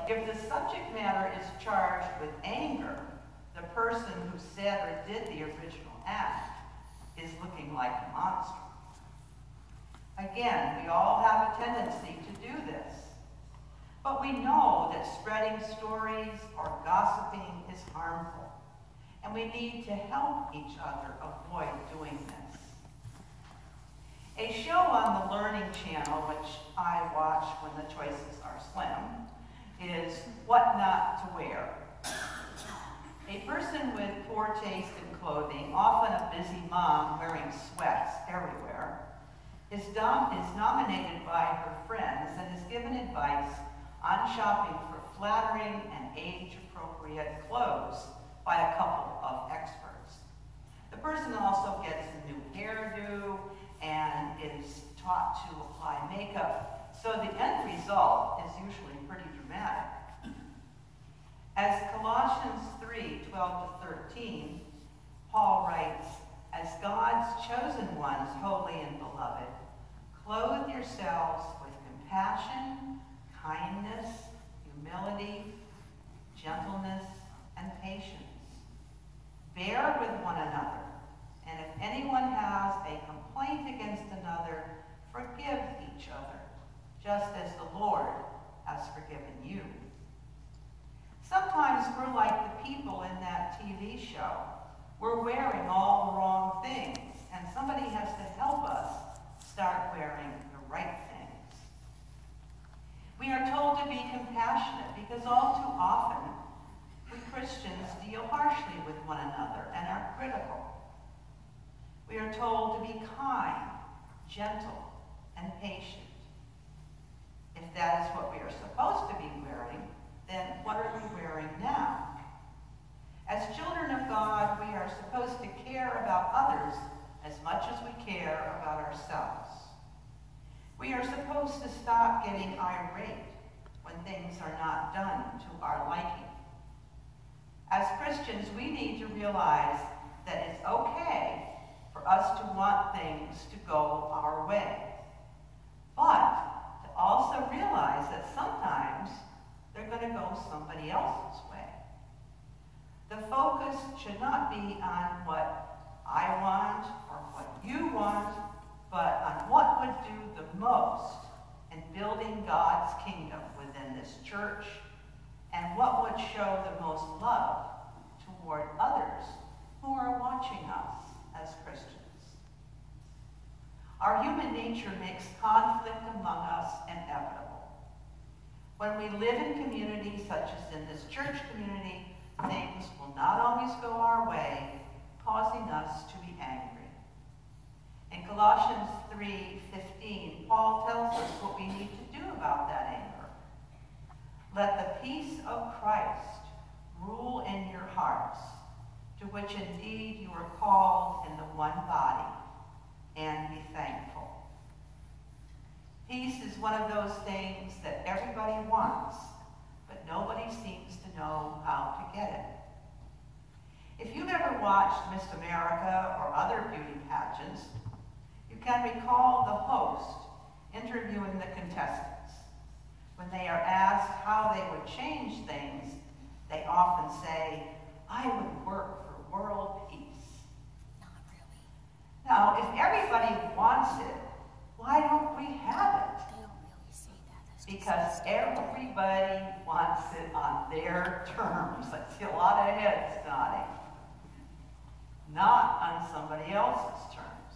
if the subject matter is charged with anger, the person who said or did the original act is looking like a monster. Again, we all have a tendency to do this. But we know that spreading stories or gossiping is harmful, and we need to help each other avoid doing this. A show on the Learning Channel, which I watch when the choices are slim, is What Not to Wear. A person with poor taste in clothing, often a busy mom wearing sweats everywhere, is nominated by her friends and is given advice on shopping for flattering and age-appropriate clothes by a couple of experts. The person also gets a new hairdo and is taught to apply makeup, so the end result is usually pretty dramatic. As Colossians 3:12-13, Paul writes, "As God's chosen ones, holy and beloved, clothe yourselves with compassion, kindness, humility, gentleness, and patience. Bear with one another, and if anyone has a complaint against another, forgive each other, just as the Lord has forgiven you." Sometimes we're like the people in that TV show. We're wearing all the wrong things, and somebody has to help us start wearing the right things. We are told to be compassionate because all too often we Christians deal harshly with one another and are critical. We are told to be kind, gentle, and patient. If that is what we are supposed to be wearing, then what are we wearing now? As children of God, we are supposed to care about others as much as we care about ourselves. We are supposed to stop getting irate when things are not done to our liking. As Christians, we need to realize that it's okay for us to want things to go our way, but to also realize that sometimes they're going to go somebody else's way. The focus should not be on what I want or what you want, but on what would do the most in building God's kingdom within this church and what would show the most love toward others who are watching us as Christians. Our human nature makes conflict among us inevitable. When we live in communities such as in this church community, things will not always go our way, causing us to be angry. In Colossians 3:15, Paul tells us what we need to do about that anger. Let the peace of Christ rule in your hearts, to which indeed you are called in the one body, and be thankful. Peace is one of those things that everybody wants, but nobody seems to know how to get it. If you've ever watched Miss America or other beauty pageants, you can recall the host interviewing the contestants. When they are asked how they would change things, they often say, "I would work for world peace." Not really. Now, if everybody wants it, why don't we have it? They don't really say that. That's just Because everybody wants it on their terms. I see a lot of heads nodding. Not on somebody else's terms.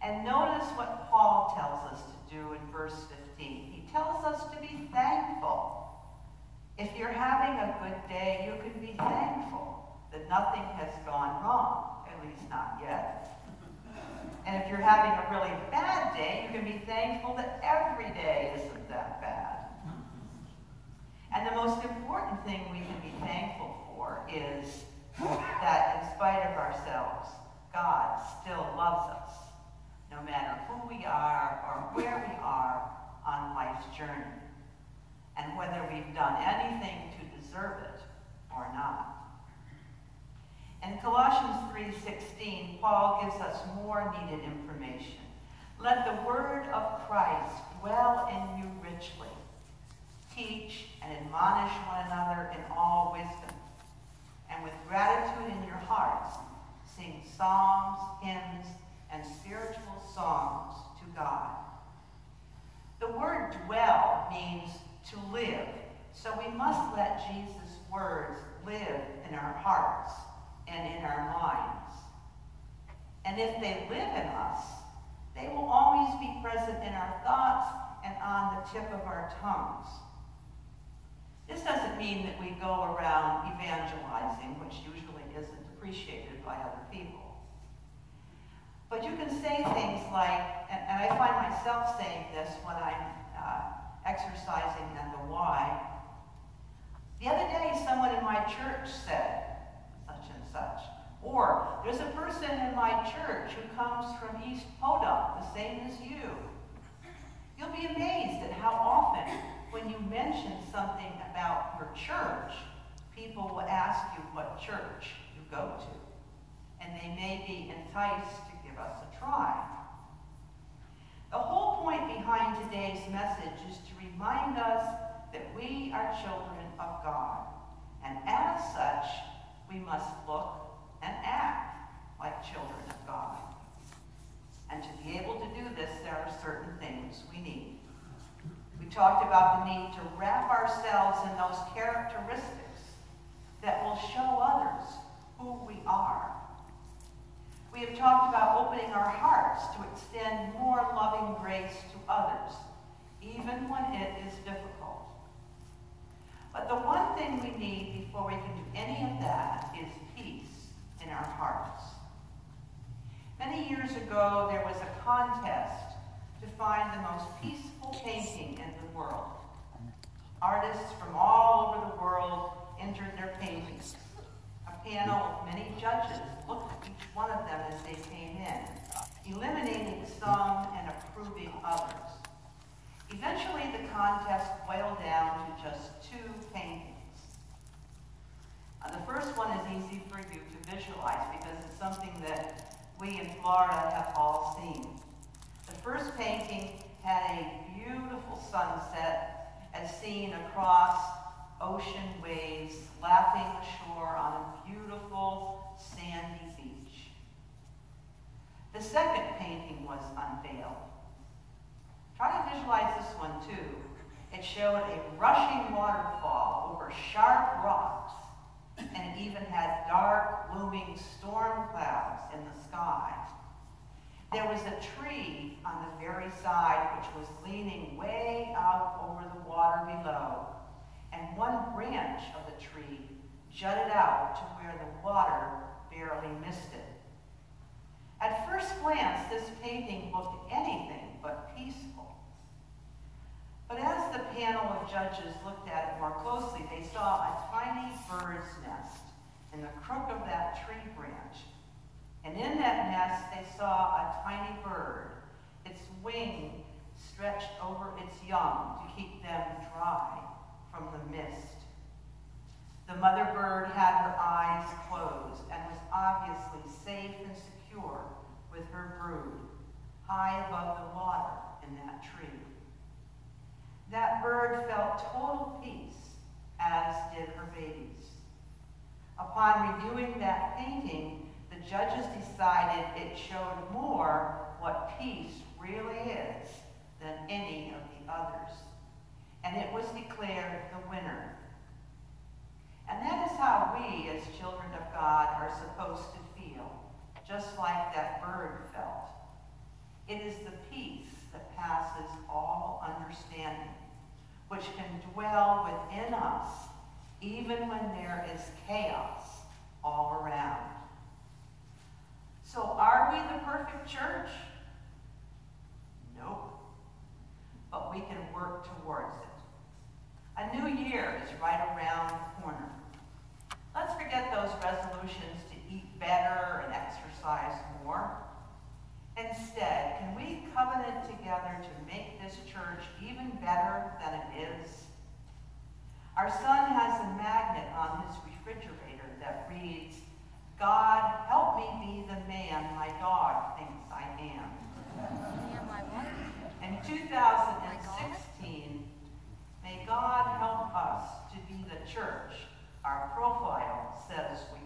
And notice what Paul tells us to do in verse 15. He tells us to be thankful. If you're having a good day, you can be thankful that nothing has gone wrong, at least not yet. And if you're having a really bad day, you can be thankful that every day isn't that bad. And the most important thing we can be thankful for is that in spite of ourselves, God still loves us, no matter who we are or where we are on life's journey, and whether we've done anything to deserve it or not. In Colossians 3:16, Paul gives us more needed information. Let the word of Christ dwell in you richly, teach, and admonish one another in all wisdom. And with gratitude in your hearts, sing psalms, hymns, and spiritual songs to God. The word dwell means to live, so we must let Jesus' words live in our hearts and in our minds. And if they live in us, they will always be present in our thoughts and on the tip of our tongues. This doesn't mean that we go around evangelizing, which usually isn't appreciated by other people. But you can say things like, and I find myself saying this when I'm exercising at the Y. The other day, someone in my church said such and such. Or, there's a person in my church who comes from East Podunk, the same as you. You'll be amazed at how often, when you mention something about your church, people will ask you what church you go to. And they may be enticed to give us a try. The whole point behind today's message is to remind us that we are children of God. And as such, we must look and act like children of God. And to be able to do this, there are certain things we need. We talked about the need to wrap ourselves in those characteristics that will show others who we are. We have talked about opening our hearts to extend more loving grace to others, even when it is difficult. But the one thing we need before we can do any of that is peace in our hearts. Many years ago, there was a contest to find the most peaceful painting in the world. Artists from all over the world entered their paintings. A panel of many judges looked at each one of them as they came in, eliminating some and approving others. Eventually, the contest boiled down to just 2 paintings. The first one is easy for you to visualize because it's something that we in Florida have all seen. The first painting had a beautiful sunset as seen across ocean waves, lapping ashore on a beautiful sandy beach. The second painting was unveiled. Try to visualize this one too. It showed a rushing waterfall over sharp rocks, and it even had dark, looming storm clouds in the sky. There was a tree on the very side which was leaning way out over the water below, and one branch of the tree jutted out to where the water barely missed it. At first glance, this painting looked anything but peaceful. But as the panel of judges looked at it more closely, they saw a tiny bird's nest in the crook of that tree branch. And in that nest, they saw a tiny bird, its wing stretched over its young to keep them dry from the mist. The mother bird had her eyes closed and was obviously safe and secure with her brood, high above the water in that tree. That bird felt total peace, as did her babies. Upon reviewing that painting, the judges decided it showed more what peace really is than any of the others. And it was declared the winner. And that is how we, as children of God, are supposed to feel, just like that bird felt. It is the peace that passes all understanding, which can dwell within us, even when there is chaos all around. So are we the perfect church? Nope. But we can work towards it. A new year is right around the corner. Let's forget those resolutions to eat better and exercise more. Instead, can we covenant together to make this church even better than it is? Our son has a magnet on his refrigerator that reads, "God, help me be the man my dog thinks I am." In 2016, may God says we